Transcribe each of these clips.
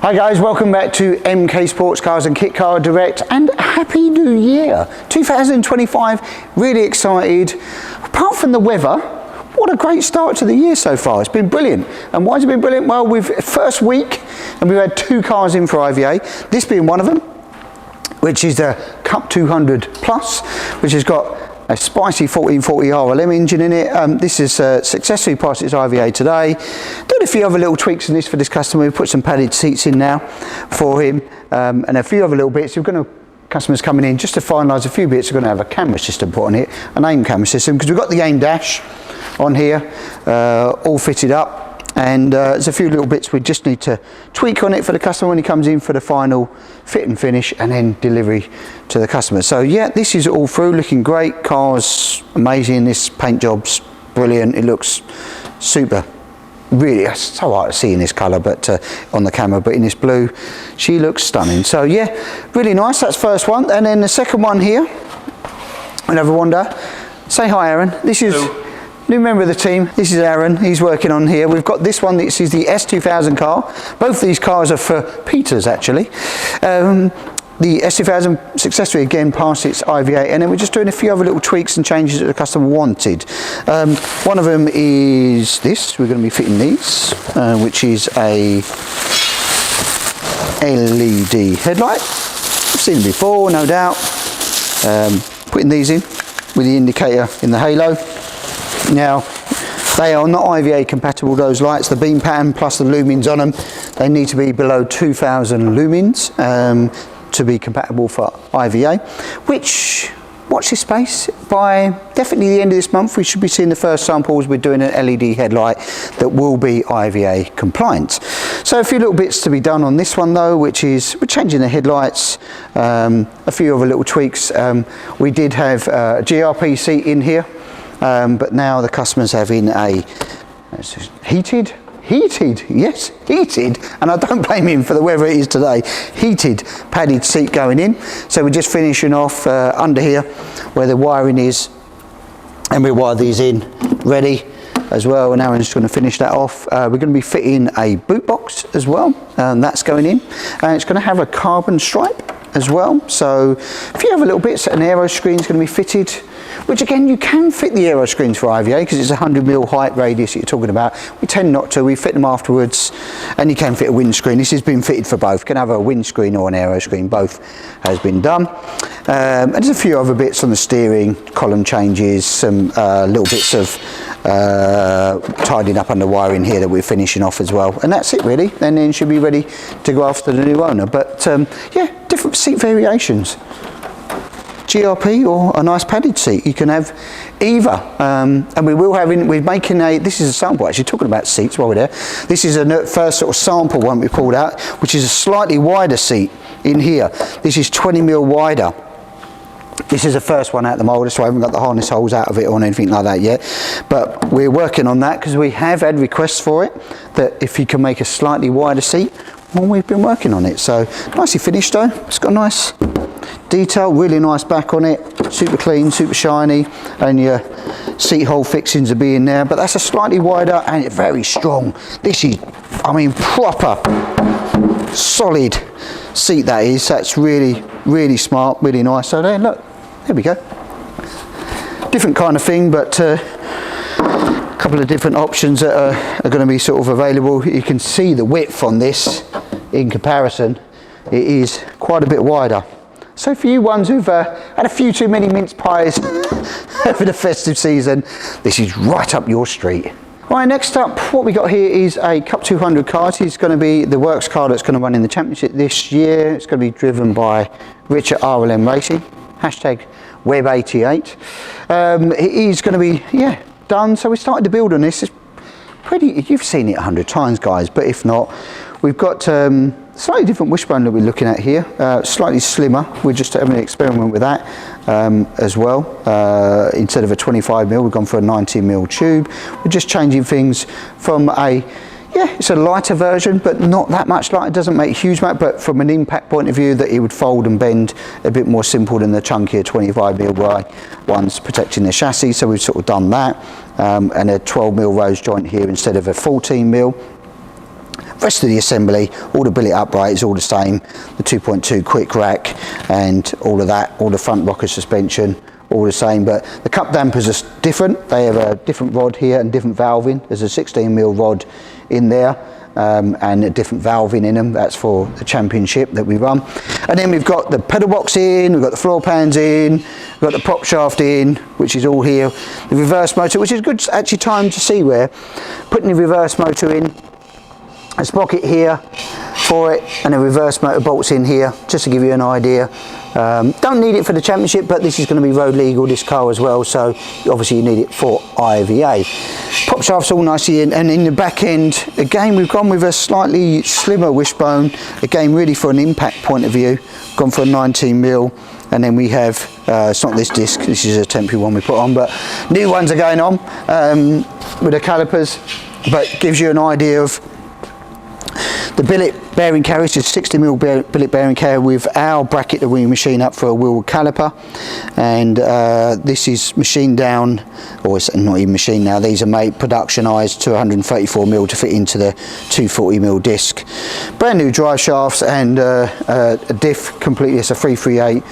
Hi guys, welcome back to MK Sportscars and Kit Car Direct, and Happy New Year 2025. Really excited. Apart from the weather, what a great start to the year so far. It's been brilliant. And why has it been brilliant? Well, we've first week and we've had 2 cars in for IVA, this being one of them, which is the Cup 200 Plus, which has got a spicy 1440 RLM engine in it. This is successfully passed its IVA today. Did a few other little tweaks in this for this customer. We put some padded seats in now for him, and a few other little bits. We're going to, customers coming in just to finalise a few bits. We're going to have a camera system put on it, an aim camera system, because we've got the aim dash on here, all fitted up. And there's a few little bits we just need to tweak on it for the customer when he comes in for the final fit and finish and then delivery to the customer. So yeah, this is all through, looking great. Car's amazing. This paint job's brilliant. It looks super. Really, it's so hard to see in this colour, but on the camera, but in this blue, she looks stunning. So yeah, really nice. That's first one. And then the second one here, another wonder. Say hi, Aaron. This is new member of the team. This is Aaron. He's working on here. We've got this one. This is the S2000 car. Both these cars are for Peters, actually. The S2000 successfully again passed its IVA, and then we're just doing a few other little tweaks and changes that the customer wanted. One of them is this. We're going to be fitting these, which is a LED headlight. I've seen them before, no doubt. Putting these in with the indicator in the halo. Now, they are not IVA compatible, those lights. The beam pattern plus the lumens on them, they need to be below 2000 lumens to be compatible for IVA, which, watch this space, by definitely the end of this month we should be seeing the first samples. We're doing an LED headlight that will be IVA compliant. So a few little bits to be done on this one though, which is we're changing the headlights, a few other little tweaks. We did have a GRP seat in here, but now the customer's having a heated, and I don't blame him for the weather it is today, heated padded seat going in. So we're just finishing off under here where the wiring is, and we wire these in ready as well, and Aaron's going to finish that off. We're going to be fitting a boot box as well, and that's going in, and it's going to have a carbon stripe as well. So a few other little bits. An aero screen is going to be fitted, which again, you can fit the aero screens for IVA because it's a 100mm height radius that you're talking about. We tend not to. We fit them afterwards, and you can fit a windscreen. This has been fitted for both. You can have a windscreen or an aero screen. Both has been done. And there's a few other bits on the steering, column changes, some little bits of tidying up under wiring here that we're finishing off as well. And that's it really. And then should be ready to go after the new owner. But yeah, different seat variations. GRP or a nice padded seat, you can have either, and we will have we're making this is a sample actually, talking about seats while we're there. This is a first sort of sample one we pulled out, which is a slightly wider seat in here. This is 20mm wider. This is the first one out of the mould, so I haven't got the harness holes out of it or anything like that yet, but we're working on that because we have had requests for it, that if you can make a slightly wider seat, well, we've been working on it. So nicely finished though. It's got a nice detail, really nice back on it, super clean, super shiny, and your seat hole fixings are being there, but that's a slightly wider and very strong. This is, I mean, proper solid seat that is. That's really, really smart, really nice. So there, look, there we go. Different kind of thing, but a couple of different options that are going to be sort of available. You can see the width on this in comparison. It is quite a bit wider. So for you ones who've had a few too many mince pies over the festive season, this is right up your street. Right, next up, what we got here is a Cup 200 car. It's going to be the works car that's going to run in the championship this year. It's going to be driven by Richard RLM Racing, hashtag Web88. It is going to be, yeah, done. So we started to build on this. It's pretty, you've seen it 100 times, guys, but if not, we've got slightly different wishbone that we're looking at here, slightly slimmer. We're just having an experiment with that as well. Instead of a 25mm, we've gone for a 90mm tube. We're just changing things from a, yeah, it's a lighter version, but not that much lighter. It doesn't make a huge amount, but from an impact point of view, that it would fold and bend a bit more simple than the chunkier 25mm ones protecting the chassis. So we've sort of done that, and a 12mm rose joint here instead of a 14mm. Rest of the assembly, all the billet upright is all the same, the 2.2 quick rack and all of that, all the front rocker suspension, all the same, but the cup dampers are different. They have a different rod here and different valving. There's a 16mm rod in there and a different valving in them. That's for the championship that we run. And then we've got the pedal box in, we've got the floor pans in, we've got the prop shaft in, which is all here. The reverse motor, which is good actually time to see where putting the reverse motor in. A sprocket here for it and a reverse motor bolts in here, just to give you an idea. Don't need it for the championship, but this is going to be road legal, this car as well, so obviously you need it for IVA. Prop shaft's all nicely in, and in the back end again we've gone with a slightly slimmer wishbone, again really for an impact point of view, gone for a 19mm. And then we have, it's not this disc, this is a temporary one we put on, but new ones are going on with the calipers, but gives you an idea of the billet bearing carriage. Is 60mm billet bearing carriage with our bracket that we machine up for a wheel caliper, and this is machined down, or it's not even machined now, these are made productionised to 134mm to fit into the 240mm disc. Brand new drive shafts and a diff completely, it's a 338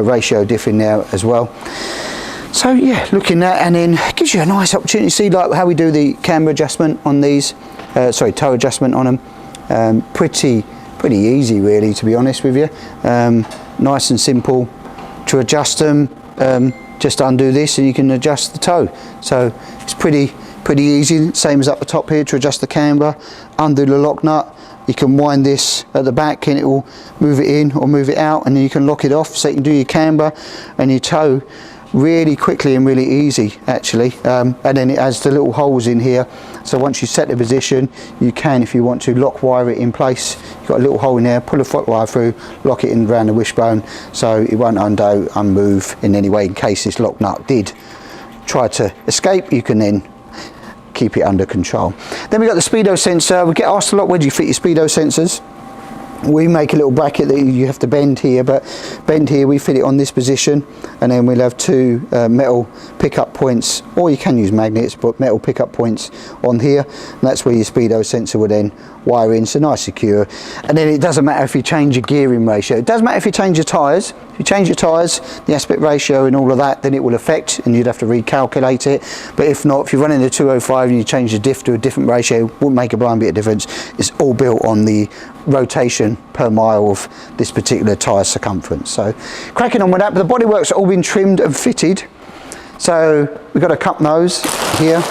ratio diff in there as well. So yeah, looking at, and then it gives you a nice opportunity to see like how we do the camber adjustment on these, toe adjustment on them. Pretty easy really, to be honest with you. Nice and simple to adjust them. Just undo this and you can adjust the toe. So it's pretty easy. Same as up the top here to adjust the camber. Undo the lock nut. You can wind this at the back and it will move it in or move it out, and then you can lock it off so you can do your camber and your toe really quickly and really easy actually. And then it has the little holes in here, so once you set the position you can, if you want to, lock wire it in place. You've got a little hole in there, pull a foot wire through, lock it in around the wishbone so it won't unmove in any way in case this lock nut did try to escape. You can then keep it under control. Then we've got the speedo sensor. We get asked a lot, where do you fit your speedo sensors? We make a little bracket that you have to bend here, but bend here, we fit it on this position, and then we'll have two metal pickup points, or you can use magnets, but metal pickup points on here, and that's where your speedo sensor will then wire in, so nice secure. And then it doesn't matter if you change your gearing ratio. It does matter if you change your tyres. If you change your tyres, the aspect ratio and all of that, then it will affect and you'd have to recalculate it. But if not, if you're running the 205 and you change the diff to a different ratio, it wouldn't make a blind bit of difference. It's all built on the rotation per mile of this particular tyre circumference. So cracking on with that, but the bodywork's all been trimmed and fitted. So we've got a cup nose here.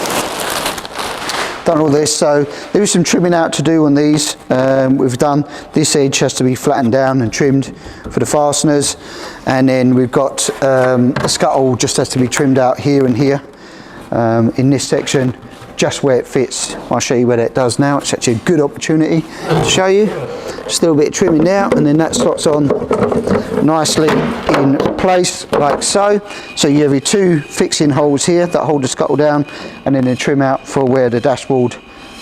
Done all this, so there is some trimming out to do on these. We've done this edge has to be flattened down and trimmed for the fasteners, and then we've got a scuttle just has to be trimmed out here and here in this section, just where it fits. I'll show you where that does now. It's actually a good opportunity to show you. Just a little bit of trimming now, and then that slots on nicely in place like so. So you have your two fixing holes here that hold the scuttle down, and then a trim out for where the dashboard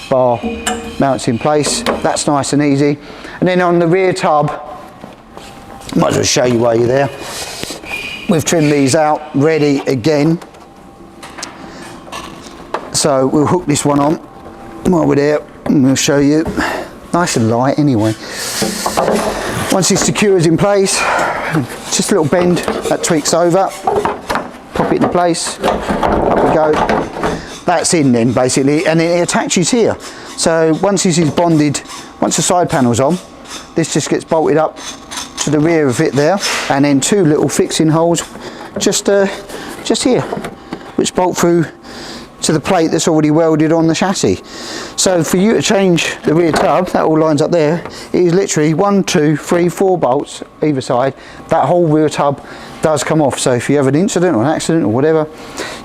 bar mounts in place. That's nice and easy. And then on the rear tub, might as well show you while you're there. We've trimmed these out, ready again. So we'll hook this one on while we're there, and we'll show you. Nice and light anyway. Once it secures in place, just a little bend that tweaks over, pop it into place, up we go. That's in then basically, and then it attaches here. So once this is bonded, once the side panel's on, this just gets bolted up to the rear of it there, and then two little fixing holes just here, which bolt through to the plate that's already welded on the chassis. So for you to change the rear tub, that all lines up there, it is literally 1, 2, 3, 4 bolts either side. That whole rear tub does come off, so if you have an incident or an accident or whatever,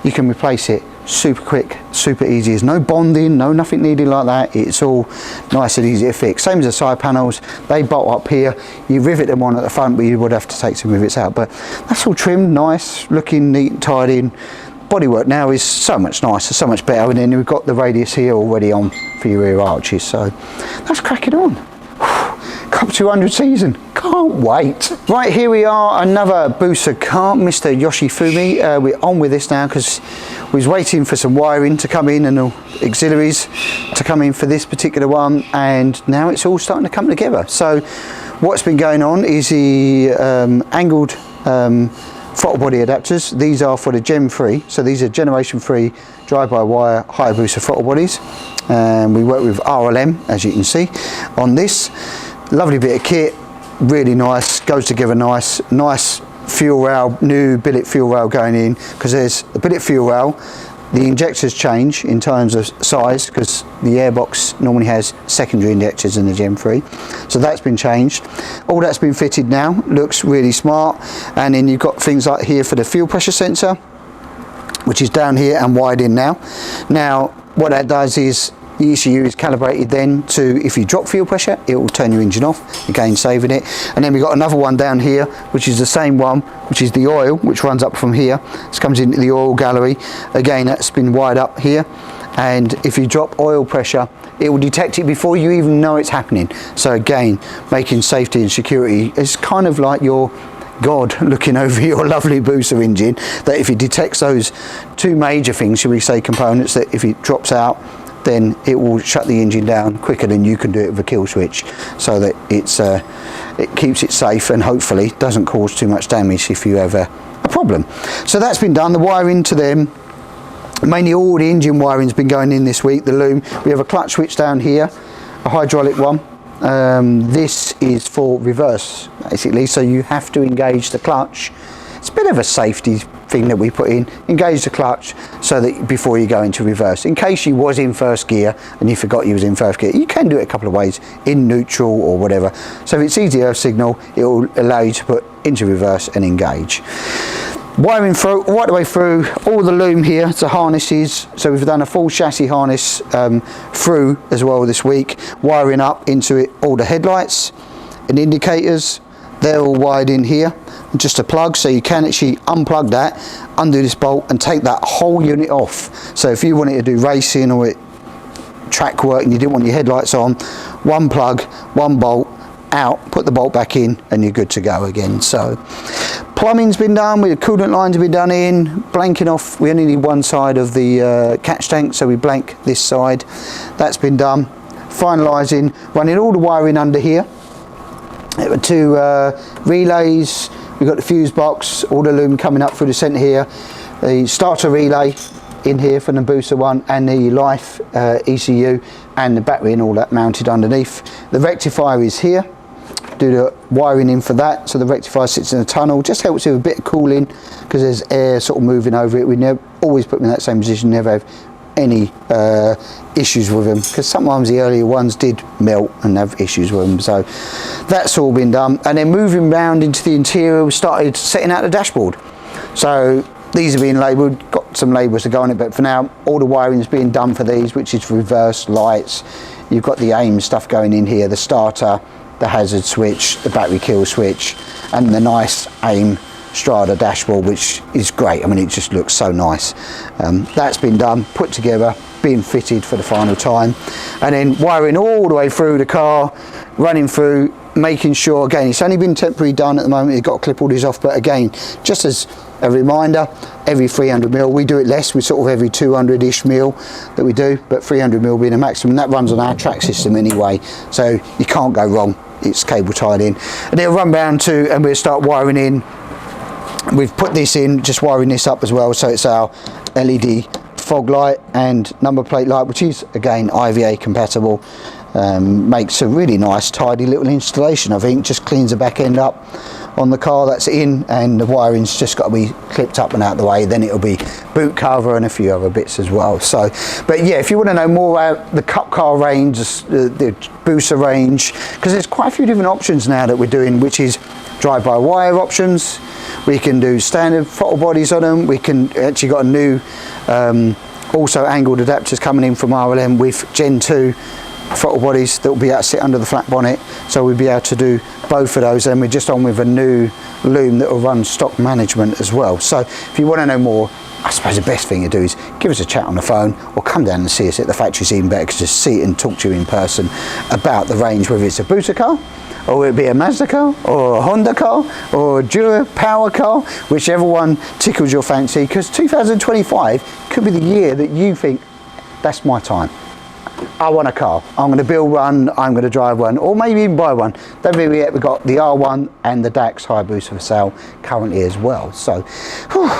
you can replace it super quick, super easy. There's no bonding, nothing needed like that. It's all nice and easy to fix. Same as the side panels, they bolt up here. You rivet them on at the front, but you would have to take some rivets out. But that's all trimmed, nice, looking neat and tidy. And bodywork now is so much nicer, so much better, and then we've got the radius here already on for your rear arches, so that's cracking on. Cup 200 season, can't wait. Right, here we are, another Busa car, Mr. Yoshifumi. We're on with this now because We was waiting for some wiring to come in and auxiliaries to come in for this particular one, and now it's all starting to come together. So what's been going on is the angled throttle body adapters. These are for the Gen 3, so these are generation 3 drive-by-wire high Busa throttle bodies, and we work with RLM, as you can see on this. Lovely bit of kit, really nice, goes together nice fuel rail, new billet fuel rail going in, because there's a billet fuel rail. The injectors change in terms of size, because the airbox normally has secondary injectors in the Gen 3. So that's been changed. All that's been fitted now, looks really smart. And then you've got things like here for the fuel pressure sensor, which is down here and wired in now. Now, what that does is the ECU is calibrated then to, if you drop fuel pressure, it will turn your engine off, again saving it. And then we've got another one down here, which is the same one, which is the oil, which runs up from here. This comes into the oil gallery. Again, that's been wired up here. And if you drop oil pressure, it will detect it before you even know it's happening. So again, making safety and security is kind of like your God looking over your lovely Busa engine, that if it detects those two major things, shall we say, components, that if it drops out, then it will shut the engine down quicker than you can do it with a kill switch, so that it keeps it safe and hopefully doesn't cause too much damage if you have a problem. So that's been done. The wiring to them, mainly all the engine wiring's been going in this week. The loom, we have a clutch switch down here, a hydraulic one. This is for reverse basically, so you have to engage the clutch. It's a bit of a safety thing that we put in. Engage the clutch so that before you go into reverse, in case you was in first gear and you forgot you was in first gear, you can do it a couple of ways, in neutral or whatever. So if it's easier signal, it will allow you to put into reverse and engage. Wiring through, right the way through, all the loom here, the harnesses, so we've done a full chassis harness through as well this week, wiring up into it all the headlights and indicators. They're all wired in here, just a plug, so you can actually unplug that, undo this bolt and take that whole unit off. So if you wanted to do racing or track work and you didn't want your headlights on, one plug, one bolt out, put the bolt back in and you're good to go again. So plumbing's been done, with the coolant lines have been done in, blanking off, we only need one side of the catch tank, so we blank this side. That's been done. Finalising, running all the wiring under here. Two relays, we've got the fuse box, all the loom coming up through the centre here, the starter relay in here from the Busa one, and the life ECU and the battery and all that mounted underneath. The rectifier is here, do the wiring in for that, so the rectifier sits in a tunnel, just helps with a bit of cooling because there's air sort of moving over it. We never always put them in that same position, never have any issues with them, because sometimes the earlier ones did melt and have issues with them. So that's all been done, and then moving around into the interior, we started setting out the dashboard. So these are being labelled, got some labels to go on it, but for now all the wiring is being done for these, which is reverse lights. You've got the aim stuff going in here, the starter, the hazard switch, the battery kill switch, and the nice aim Strada dashboard, which is great. I mean, it just looks so nice. That's been done, put together, being fitted for the final time, and then wiring all the way through the car, running through, making sure, again, it's only been temporarily done at the moment, you've got to clip all these off, but again, just as a reminder, every 300 mil, we do it less, we sort of every 200-ish mil that we do, but 300 mil being a maximum. That runs on our track system anyway, so you can't go wrong, it's cable tied in. And it'll run round to, and we'll start wiring in. We've put this in, just wiring this up as well, so it's our LED fog light and number plate light, which is again IVA compatible. Makes a really nice tidy little installation. I think just cleans the back end up on the car that's in, and the wiring's just got to be clipped up and out the way, then it'll be boot cover and a few other bits as well. So, but yeah, if you want to know more about the Cup car range, the Busa range, because there's quite a few different options now that we're doing, which is drive-by-wire options. We can do standard throttle bodies on them. We can actually got a new also angled adapters coming in from RLM with Gen 2 throttle bodies that will be able to sit under the flat bonnet, so we'll be able to do both of those. And we're just on with a new loom that will run stock management as well. So if you want to know more, I suppose the best thing to do is give us a chat on the phone, or come down and see us at the factory. It's even better because just see it and talk to you in person about the range, whether it's a Busa car or it'd be a Mazda car, or a Honda car, or a Dura power car, whichever one tickles your fancy, because 2025 could be the year that you think, that's my time. I want a car. I'm going to build one, I'm going to drive one, or maybe even buy one. Don't forget we've got the R1 and the DAX Hayabusa for sale currently as well. So, whew,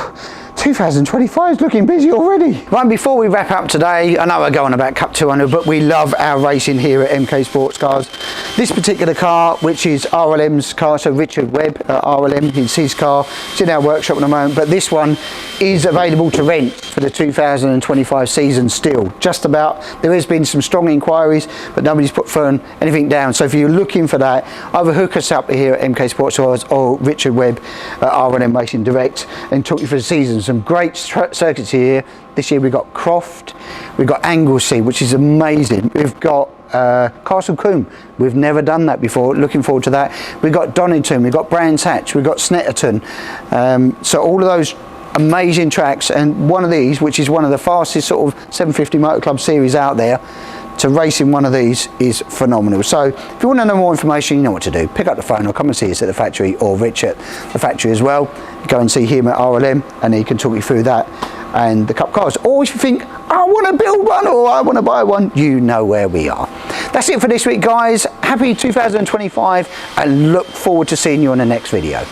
2025 is looking busy already. Right, before we wrap up today, I know we're going about Cup 200, but we love our racing here at MK Sportscars. This particular car, which is RLM's car, so Richard Webb at RLM, it's his car. It's in our workshop at the moment, but this one is available to rent for the 2025 season still. Just about. There has been some strong inquiries, but nobody's put anything down. So if you're looking for that, either hook us up here at MK Sportscars or Richard Webb at RLM Racing Direct and talk you through the season. Some great circuits here. This year we've got Croft, we've got Anglesey, which is amazing. We've got Castle Combe, we've never done that before, looking forward to that. We've got Donington, we've got Brands Hatch, we've got Snetterton. So all of those amazing tracks, and one of these, which is one of the fastest sort of 750 Motor Club series out there, to race in one of these is phenomenal. So if you want to know more information, you know what to do. Pick up the phone or come and see us at the factory, or Rich at the factory as well. Go and see him at RLM and he can talk you through that and the Cup cars. Or if you think, I want to build one or I want to buy one, you know where we are. That's it for this week, guys. Happy 2025 and look forward to seeing you on the next video.